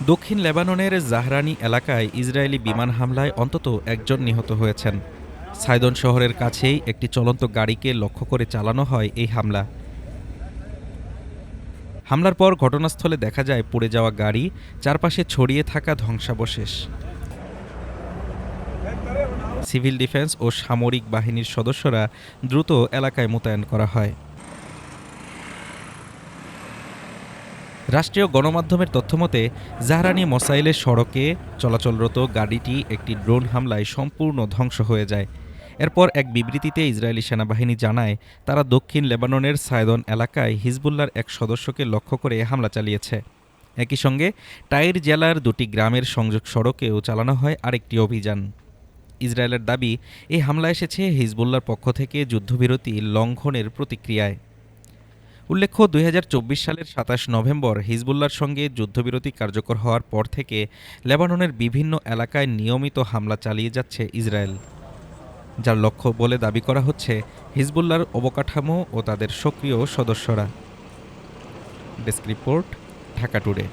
দক্ষিণ লেবাননের জাহরানি এলাকায় ইসরায়েলি বিমান হামলায় অন্তত একজন নিহত হয়েছেন। সাইদন শহরের কাছেই একটি চলন্ত গাড়িকে লক্ষ্য করে চালানো হয় এই হামলা। হামলার পর ঘটনাস্থলে দেখা যায় পুড়ে যাওয়া গাড়ি, চারপাশে ছড়িয়ে থাকা ধ্বংসাবশেষ। সিভিল ডিফেন্স ও সামরিক বাহিনীর সদস্যরা দ্রুত এলাকায় মোতায়েন করা হয়। রাষ্ট্রীয় গণমাধ্যমের তথ্যমতে জাহরানি মসাইলের সড়কে চলাচলরত গাড়িটি একটি ড্রোন হামলায় সম্পূর্ণ ধ্বংস হয়ে যায়। এরপর এক বিবৃতিতে ইসরায়েলি সেনাবাহিনী জানায়, তারা দক্ষিণ লেবাননের সায়দন এলাকায় হিজবুল্লাহর এক সদস্যকে লক্ষ্য করে হামলা চালিয়েছে। একই সঙ্গে টাইর জেলার দুটি গ্রামের সংযোগ সড়কেও চালানো হয় আরেকটি অভিযান। ইসরায়েলের দাবি, এই হামলা এসেছে হিজবুল্লাহর পক্ষ থেকে যুদ্ধবিরতি লঙ্ঘনের প্রতিক্রিয়ায়। উল্লেখ্য, ২০২৪ সালের ২৭ নভেম্বর হিজবুল্লাহর সঙ্গে যুদ্ধবিরতি কার্যকর হওয়ার পর থেকে লেবাননের বিভিন্ন এলাকায় নিয়মিত হামলা চালিয়ে যাচ্ছে ইসরায়েল, যার লক্ষ্য বলে দাবি করা হচ্ছে হিজবুল্লাহর অবকাঠামো ও তাদের সক্রিয় সদস্যরা। Desk report, Dhaka today.